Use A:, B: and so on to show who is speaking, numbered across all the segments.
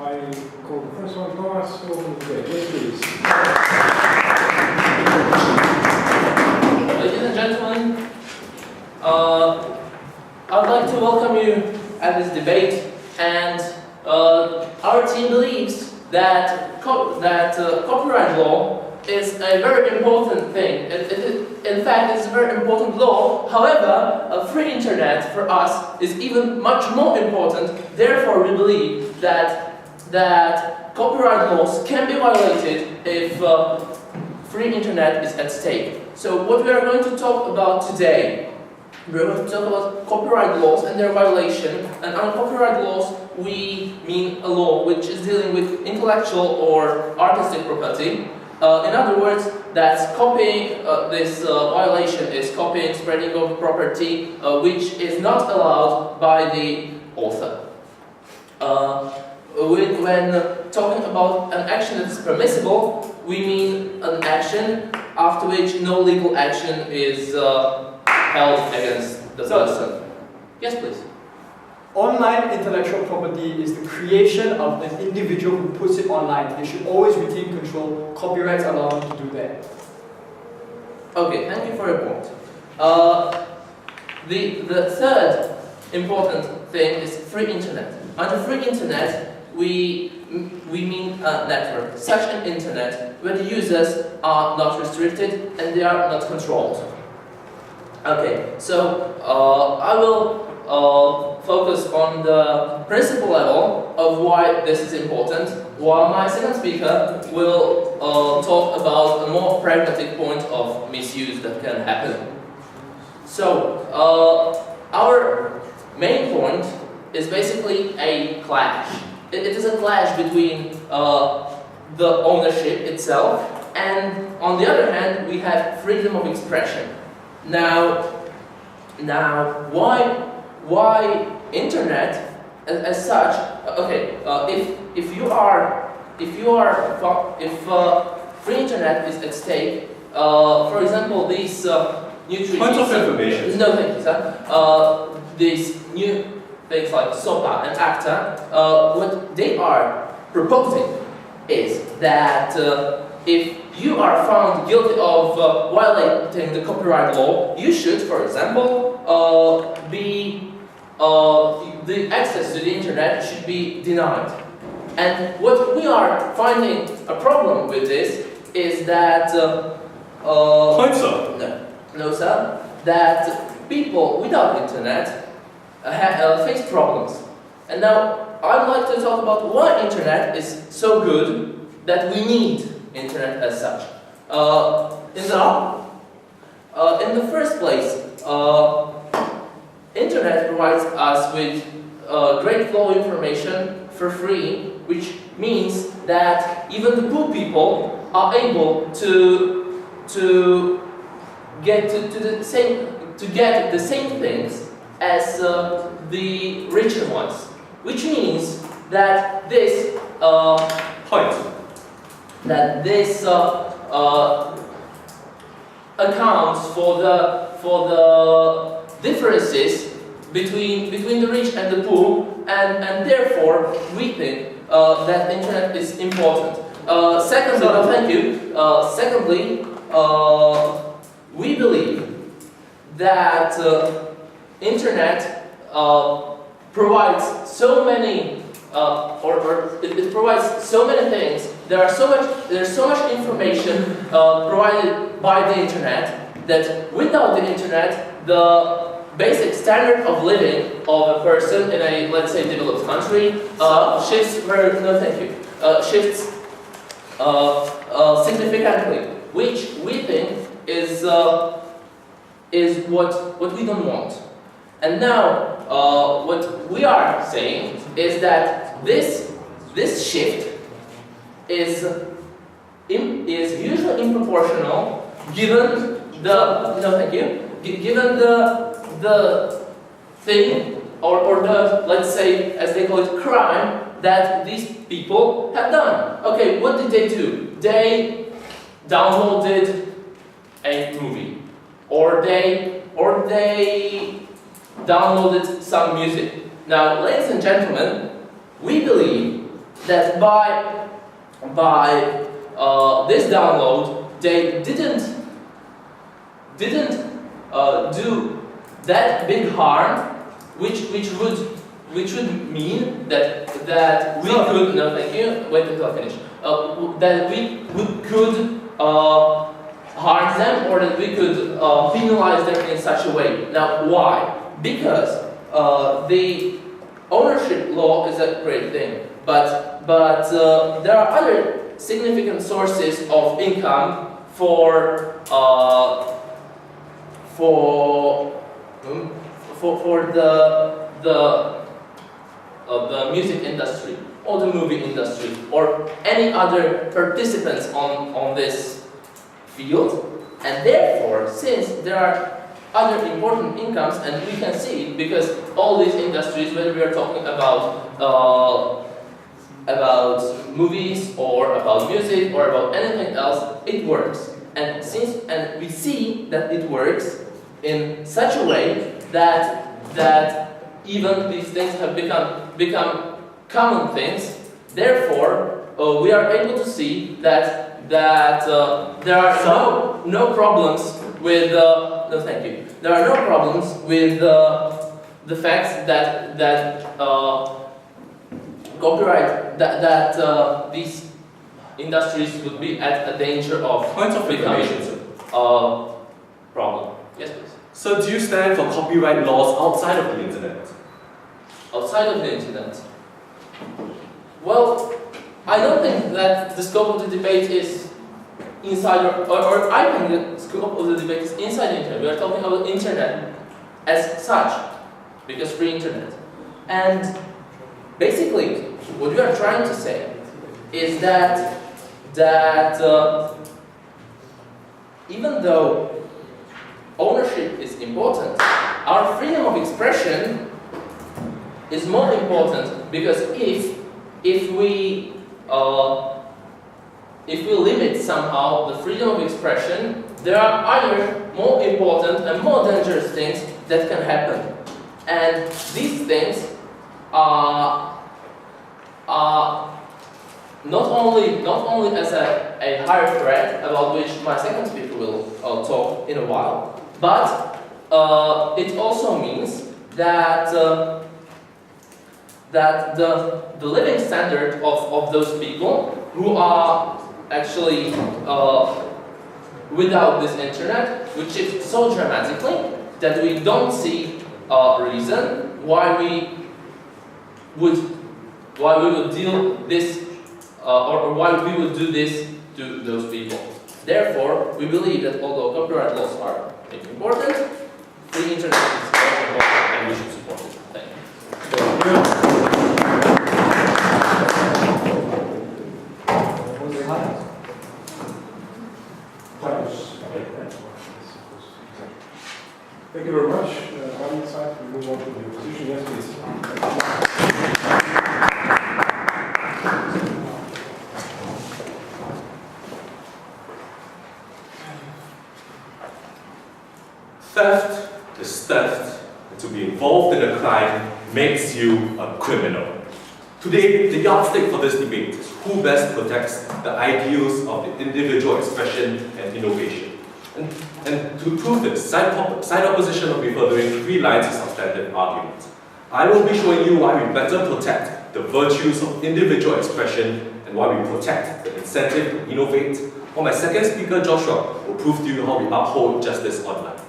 A: I call the first one, Tomáš, open the debate. Yes, please.
B: Ladies and gentlemen, I'd like to welcome you at this debate, and our team believes that copyright law is a very important thing. In fact, it's a very important law. However, a free internet for us is even much more important. Therefore, we believe that copyright laws can be violated if free internet is at stake. So what we are going to talk about today, we're going to talk about copyright laws and their violation. And on copyright laws, we mean a law which is dealing with intellectual or artistic property. In other words, that's copying, this violation is copying, spreading of property, which is not allowed by the author. When talking about an action that is permissible, we mean an action after which no legal action is held against the person. Yes, please.
C: Online intellectual property is the creation of an individual who puts it online. They should always retain control. Copyrights allow them to do that.
B: Okay, thank you for your point. The third important thing is free internet. Under free internet, we mean a network, such an internet where the users are not restricted and they are not controlled. Okay, so I will focus on the principle level of why this is important, while my second speaker will talk about a more pragmatic point of misuse that can happen. So, our main point is basically a clash. It is a clash between the ownership itself, and on the other hand, we have freedom of expression. Now, why internet as such? Okay, if free internet is at stake, for example, these new treaties.
D: Points of information.
B: No, thank you, sir. These new things like SOPA and ACTA, what they are proposing is that if you are found guilty of violating the copyright law, you should, for example, the access to the internet should be denied. And what we are finding a problem with this is that no, sir, that people without internet face problems. And now I'd like to talk about why internet is so good that we need internet as such. In the first place, internet provides us with great flow of information for free, which means that even the poor people are able to get the same things as the richer ones, which means that this accounts for the differences between the rich and the poor, and therefore we think that internet is important. Secondly, we believe that internet provides so many, it provides so many things. There's so much information provided by the internet that without the internet, the basic standard of living of a person in a, let's say, developed country shifts significantly, which we think is what we don't want. And now, what we are saying is that this shift is usually improportional given given the thing or the, let's say, as they call it, crime that these people have done. Okay, what did they do? They downloaded a movie, or they downloaded some music. Now, ladies and gentlemen, we believe that by this download, they didn't do that big harm, which would mean that we could, no thank you, wait until I finish, that we could harm them, or that we could penalize them in such a way. Now, why? Because the ownership law is a great thing, but there are other significant sources of income for the music industry, or the movie industry, or any other participants on this field. And therefore, since there are other important incomes, and we can see it because all these industries, whether we are talking about movies or about music or about anything else, it works. And we see that it works in such a way that even these things have become common things. Therefore, we are able to see that there are no problems with no thank you. There are no problems with the fact that copyright these industries would be at a danger of
D: points of information, sir.
B: Problem. Yes, please.
D: So do you stand for copyright laws outside of the internet?
B: Outside of the internet? Well, I don't think that the scope of the debate is inside, or I think the scope of the debate is inside the internet. We are talking about the internet as such, because free internet. And basically, what we are trying to say is that even though ownership is important, our freedom of expression is more important, because if we limit somehow the freedom of expression, there are other more important and more dangerous things that can happen. And these things are not only as a higher threat, about which my second speaker will talk in a while, but it also means that the living standard of those people who are actually without this internet, which is so dramatically that we don't see a reason why we would deal this or why we would do this to those people. Therefore, we believe that although copyright laws are important, free internet is very important and we should support it. Thank you.
A: Thank you very much. On the side, we move on to the opposition. Yes, please.
D: Theft is theft, and to be involved in a crime makes you a criminal. Today, the yardstick for this debate is who best protects the ideals of the individual expression and innovation. And to prove this, side opposition will be furthering 3 lines of substantive argument. I will be showing you why we better protect the virtues of individual expression and why we protect the incentive to innovate, while my second speaker, Joshua, will prove to you how we uphold justice online.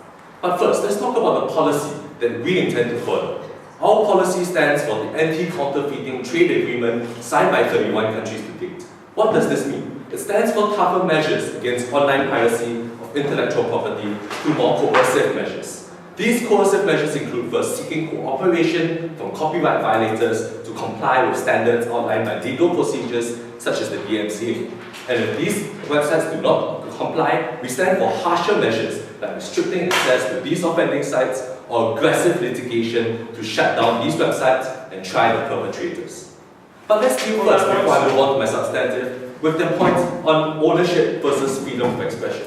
D: But first, let's talk about the policy that we intend to further. Our policy stands for the Anti-Counterfeiting Trade Agreement signed by 31 countries to date. What does this mean? It stands for tougher measures against online piracy of intellectual property through more coercive measures. These coercive measures include first seeking cooperation from copyright violators to comply with standards outlined by legal procedures such as the DMCA. And if these websites do not comply, we stand for harsher measures like restricting access to these offending sites or aggressive litigation to shut down these websites and try the perpetrators. But let's deal first, before I move on to my substantive, with the point on ownership versus freedom of expression.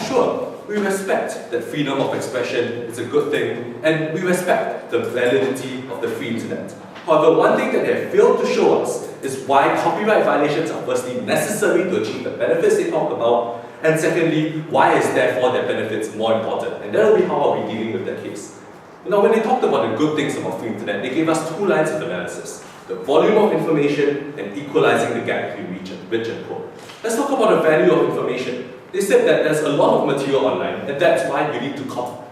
D: Sure, we respect that freedom of expression is a good thing, and we respect the validity of the free internet. However, one thing that they have failed to show us is why copyright violations are firstly necessary to achieve the benefits they talk about, and secondly, why is therefore their benefits more important. And that will be how I'll be dealing with that case. Now, when they talked about the good things about free internet, they gave us two lines of analysis: the volume of information and equalizing the gap between rich and poor. Let's talk about the value of information. They said that there's a lot of material online, and that's why you need to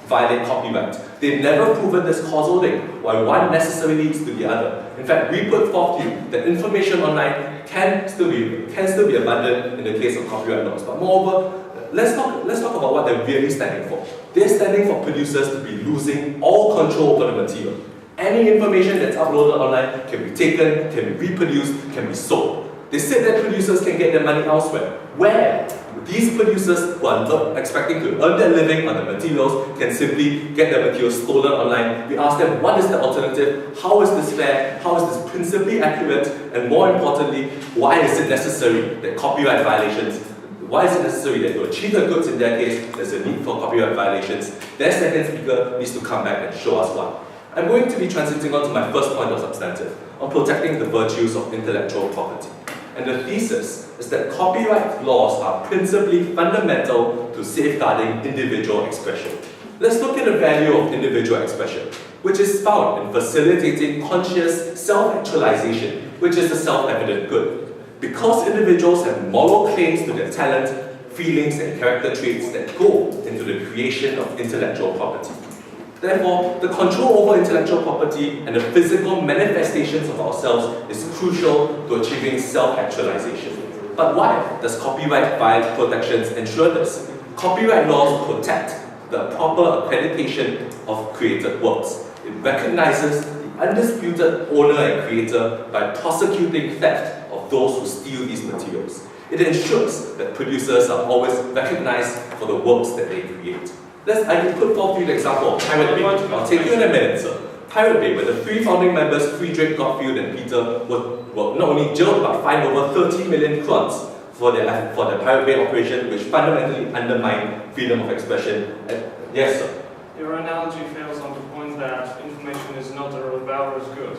D: violate copyright. They've never proven this causal link, why one necessarily leads to the other. In fact, we put forth to you that information online can still be abundant in the case of copyright laws. But moreover, let's talk about what they're really standing for. They're standing for producers to be losing all control over the material. Any information that's uploaded online can be taken, can be reproduced, can be sold. They said that producers can get their money elsewhere. Where? These producers who are not expecting to earn their living on the materials can simply get their materials stolen online. We ask them, what is the alternative? How is this fair? How is this principally accurate? And more importantly, why is it necessary that copyright violations, why is it necessary that to achieve the goods in their case, there's a need for copyright violations? Their second speaker needs to come back and show us why. I'm going to be transiting on to my first point of substantive, on protecting the virtues of intellectual property. And the thesis is that copyright laws are principally fundamental to safeguarding individual expression. Let's look at the value of individual expression, which is found in facilitating conscious self-actualization, which is a self-evident good. Because individuals have moral claims to their talent, feelings, and character traits that go into the creation of intellectual property. Therefore, the control over intellectual property and the physical manifestations of ourselves is crucial to achieving self-actualization. But why does copyright protections ensure this? Copyright laws protect the proper accreditation of created works. It recognizes the undisputed owner and creator by prosecuting theft of those who steal these materials. It ensures that producers are always recognized for the works that they create. I can put forth to you the example of Pirate Bay. I'll take you in a minute, sir. Pirate Bay, where the three founding members, Friedrich, Gottfried, and Peter, were not only jailed but fined over 30 million crowns for their Pirate Bay operation, which fundamentally undermined freedom of expression. Yes, sir.
E: Your analogy fails on the point that information is not a valorous good.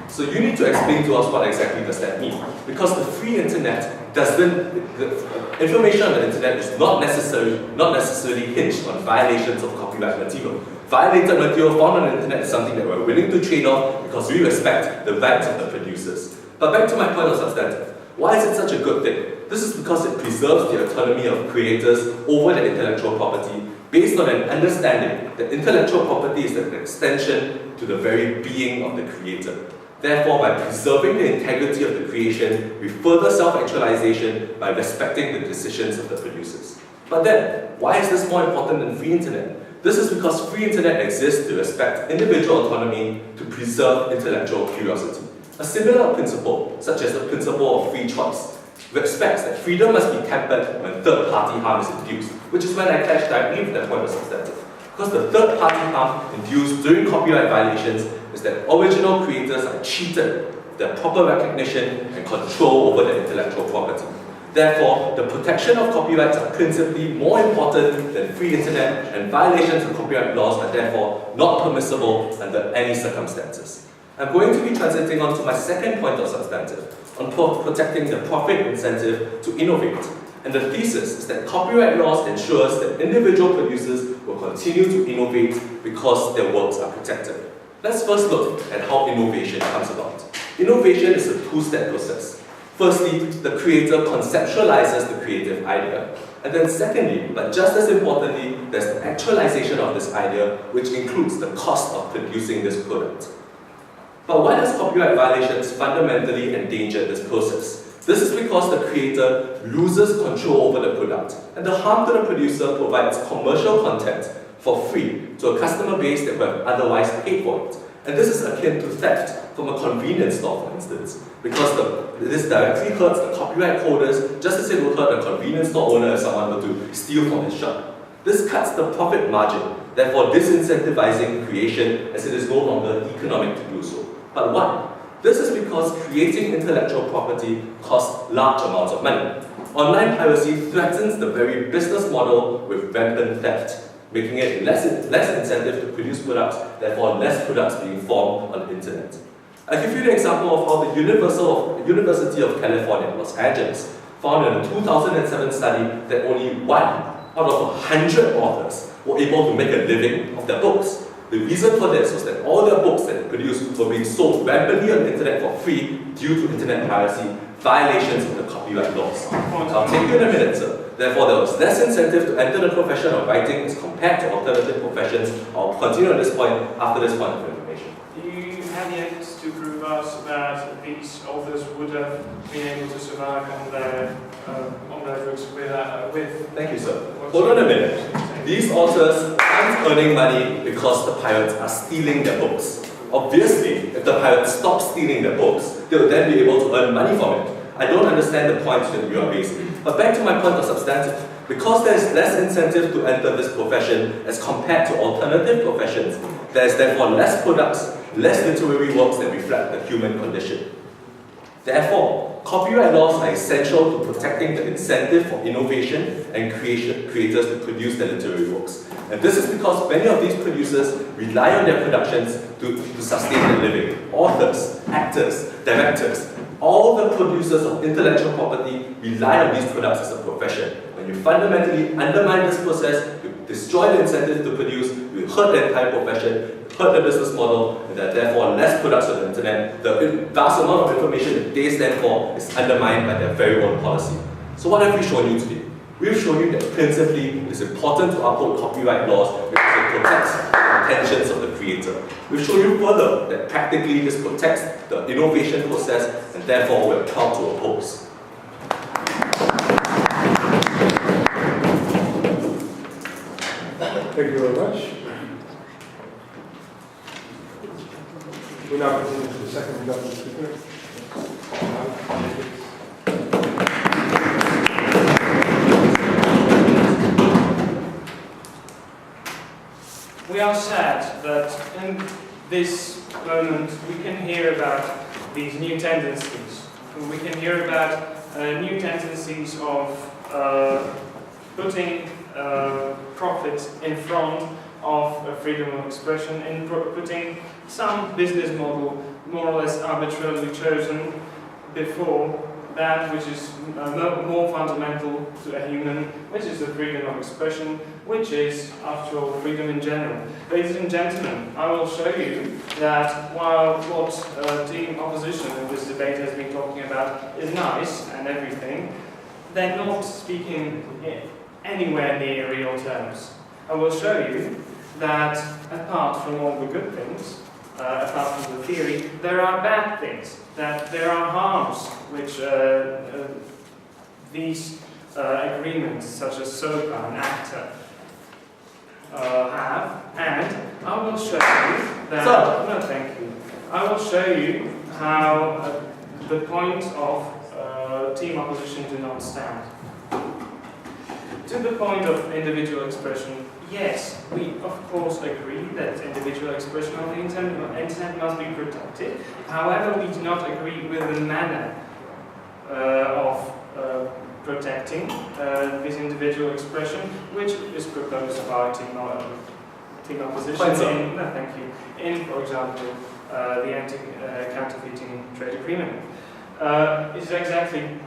D: So you need to explain to us what exactly does that mean. Because the free internet the information on the internet is not necessarily hinged on violations of copyright material. Violated material found on the internet is something that we're willing to trade off because we respect the rights of the producers. But back to my point of substantive. Why is it such a good thing? This is because it preserves the autonomy of creators over their intellectual property based on an understanding that intellectual property is an extension to the very being of the creator. Therefore, by preserving the integrity of the creation, we further self-actualization by respecting the decisions of the producers. But then, why is this more important than free internet? This is because free internet exists to respect individual autonomy, to preserve intellectual curiosity. A similar principle, such as the principle of free choice, respects that freedom must be tempered when third-party harm is induced, which is when I clash directly with that point of substantive. Because the third-party harm induced during copyright violations is that original creators are cheated of their proper recognition and control over their intellectual property. Therefore, the protection of copyrights are principally more important than free internet, and violations of copyright laws are therefore not permissible under any circumstances. I'm going to be transiting on to my second point of substantive, on protecting the profit incentive to innovate. And the thesis is that copyright laws ensures that individual producers will continue to innovate because their works are protected. Let's first look at how innovation comes about. Innovation is a two-step process. Firstly, the creator conceptualizes the creative idea. And then secondly, but just as importantly, there's the actualization of this idea, which includes the cost of producing this product. But why does copyright violations fundamentally endanger this process? This is because the creator loses control over the product, and the harm to the producer provides commercial content for free to a customer base that would have otherwise paid for it. And this is akin to theft from a convenience store, for instance, because this directly hurts the copyright holders just as it would hurt a convenience store owner if someone were to steal from his shop. This cuts the profit margin, therefore disincentivizing creation as it is no longer economic to do so. But why? This is because creating intellectual property costs large amounts of money. Online piracy threatens the very business model with rampant theft, making it less incentive to produce products, therefore less products being formed on the internet. I'll give you the example of how the University of California, Los Angeles, found in a 2007 study that only 1 out of 100 authors were able to make a living of their books. The reason for this was that all their books that they produced were being sold rampantly on the internet for free due to internet piracy, violations of the copyright laws. I'll take you in a minute, sir. Therefore, there was less incentive to enter the profession of writing as compared to alternative professions. I'll continue on this point after this point of information.
E: Do you have yet to prove us that these authors would have been able to survive on their books with?
D: Thank you, sir. Hold on a minute. These authors aren't earning money because the pirates are stealing their books. Obviously, if the pirates stop stealing their books, they will then be able to earn money from it. I don't understand the point that you are raising. But back to my point of substantive. Because there is less incentive to enter this profession as compared to alternative professions, there is therefore less products, less literary works that reflect the human condition. Therefore, copyright laws are essential to protecting the incentive for innovation and creators to produce their literary works. And this is because many of these producers rely on their productions to sustain their living. Authors, actors, directors, all the producers of intellectual property rely on these products as a profession. When you fundamentally undermine this process, you destroy the incentive to produce, you hurt the entire profession, hurt the business model, and there are therefore less products on the internet. The vast amount of information that they stand for is undermined by their very own policy. So what have we shown you today? We've shown you that principally it is important to uphold copyright laws because it protects the intentions of the creator. We've shown you further that practically this protects the innovation process and therefore we're proud to oppose.
A: Thank you very much. We now continue to the second introduction speaker.
E: We are sad that in this moment we can hear about these new tendencies. We can hear about new tendencies of putting profit in front of freedom of expression and putting some business model more or less arbitrarily chosen before that which is more fundamental to a human, which is the freedom of expression, which is, after all, freedom in general. Ladies and gentlemen, I will show you that while what team opposition in this debate has been talking about is nice and everything, they're not speaking anywhere near real terms. I will show you that apart from all the good things, apart from the theory, there are bad things, that there are harms which these agreements, such as SOPA and ACTA, have, and I will show you that, no thank you, I will show you how the point of team opposition do not stand. To the point of individual expression, yes, we of course agree that individual expression on the internet must be protected. However, we do not agree with the manner of protecting this individual expression, which is proposed by team opposition no, thank you, in, for example, the anti-counterfeiting trade agreement. It's exactly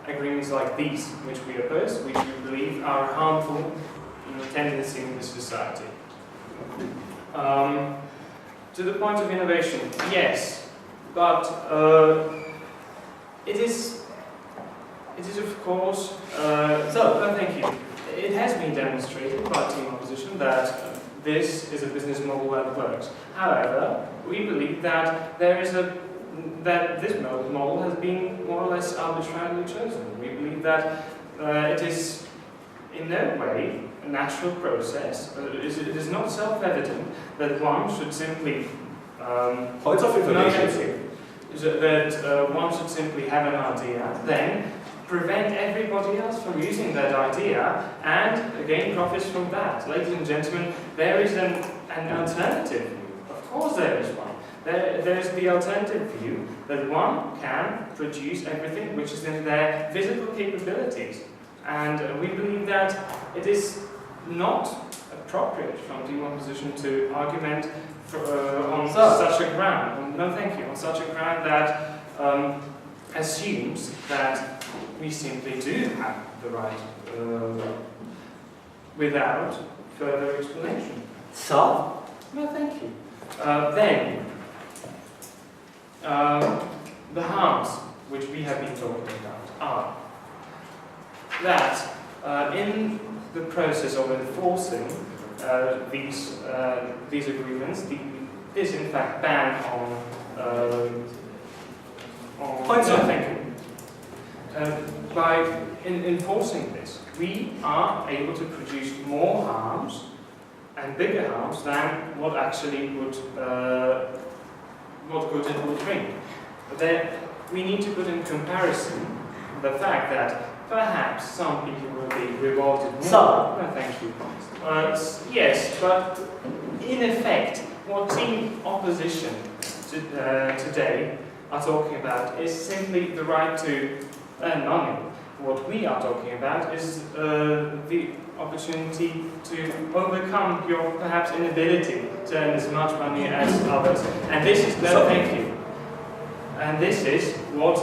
E: agreements like these which we oppose, which we believe are harmful tendency in this society. To the point of innovation, yes, but it is of course, thank you. It has been demonstrated by team opposition that this is a business model that works. However, we believe that that this model has been more or less arbitrarily chosen. We believe that it is in no way a natural process. It is not self-evident that one should simply
D: points of information.
E: That one should simply have an idea, then prevent everybody else from using that idea and gain profits from that. Ladies and gentlemen, there is an alternative view. Of course there is one. There is the alternative view that one can produce everything which is in their physical capabilities. And we believe that it is not appropriate from team opposition to argument on such a ground. No, thank you. On such a ground that assumes that we simply do have the right without further explanation.
C: So?
E: No, thank you. Then, the harms which we have been talking about are that in the process of enforcing these agreements, this in fact ban on
C: Points
E: no,
C: on.
E: thank you. By enforcing this, we are able to produce more harms and bigger harms than what actually would what good it would bring. Then we need to put in comparison the fact that perhaps some people will be rewarded more.
C: Some.
E: No, thank you. Yes, but in effect, what team opposition today are talking about is simply the right to earn money. What we are talking about is the opportunity to overcome your perhaps inability to earn as much money as others. And this is, no, thank you. And this is what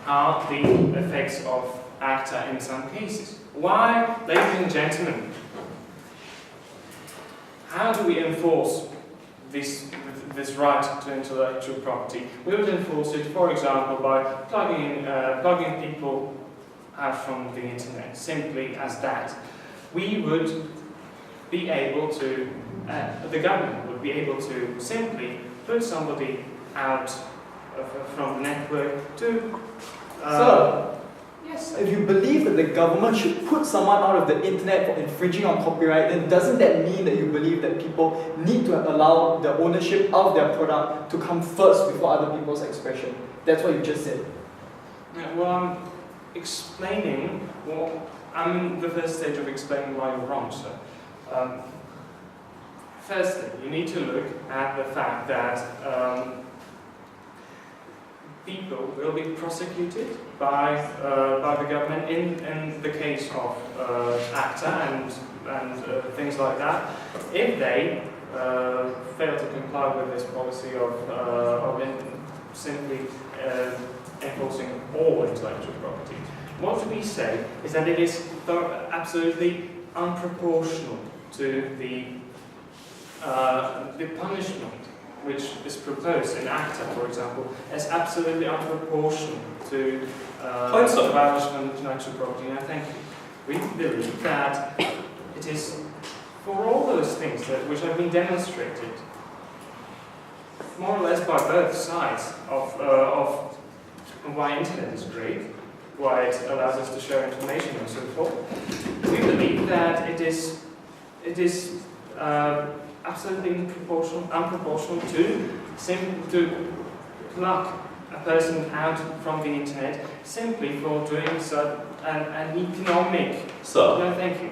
E: are the effects of ACTA in some cases. Why, ladies and gentlemen, how do we enforce this right to intellectual property? We would enforce it, for example, by plugging people out from the internet, simply as that. We would be able to, the government would be able to simply put somebody out from the network to...
C: So,
E: yes.
C: if you believe that the government should put someone out of the internet for infringing on copyright, then doesn't that mean that you believe that people need to allow the ownership of their product to come first before other people's expression? That's what you just said.
E: Yeah, well, I'm explaining, I'm in the first stage of explaining why you're wrong, sir. Firstly, you need to look at the fact that people will be prosecuted by the government in the case of ACTA and things like that if they fail to comply with this policy of simply enforcing all intellectual property. What we say is that it is absolutely unproportional to the punishment which is proposed in ACTA, for example, is absolutely unproportional to the violation of intellectual property. And I think we believe that it is for all those things which have been demonstrated, more or less by both sides of why internet is great, why it allows us to share information and so forth. We believe that it is absolutely unproportional to pluck a person out from the internet simply for doing so an economic.
D: So.
E: No, thank you.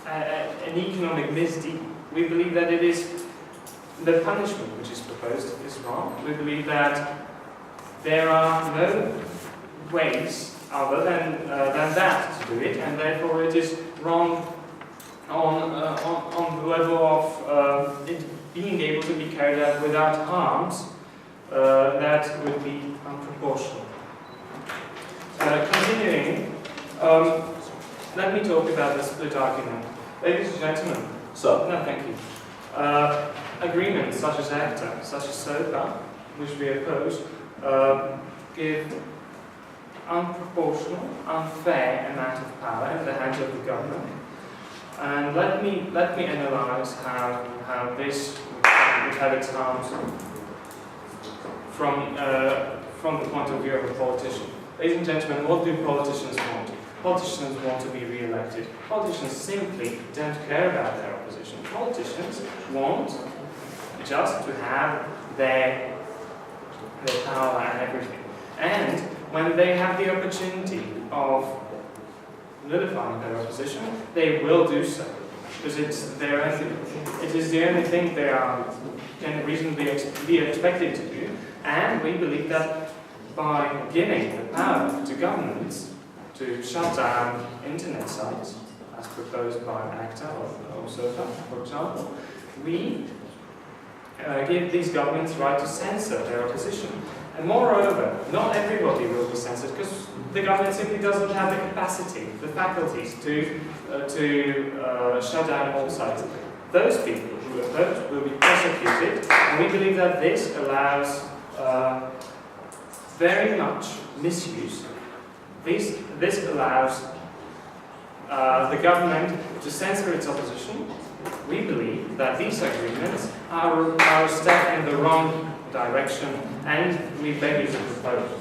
E: An economic misdeed. We believe that it is the punishment which is proposed is wrong. We believe that there are no ways other than that to do it, and therefore it is wrong on the level of it being able to be carried out without harms that would be unproportional. Continuing, let me talk about the split argument. Ladies and gentlemen, no, thank you. Agreements such as ACTA, such as SOPA, which we oppose, give unproportional, unfair amount of power in the hands of the government. And let me analyse how this would have its harms from the point of view of a politician. Ladies and gentlemen, what do politicians want? Politicians want to be re-elected. Politicians simply don't care about their opposition. Politicians want just to have their power and everything. And when they have the opportunity of nullifying their opposition, they will do so, because it is the only thing they can reasonably be expected to do. And we believe that by giving the power to governments to shut down internet sites, as proposed by ACTA or SOPA, for example, we give these governments right to censor their opposition. And moreover, not everybody will be censored because the government simply doesn't have the capacity, the faculties to shut down all sites. Those people who oppose will be prosecuted, and we believe that this allows very much misuse. This allows the government to censor its opposition. We believe that these agreements are a step in the wrong direction, and we beg you to propose.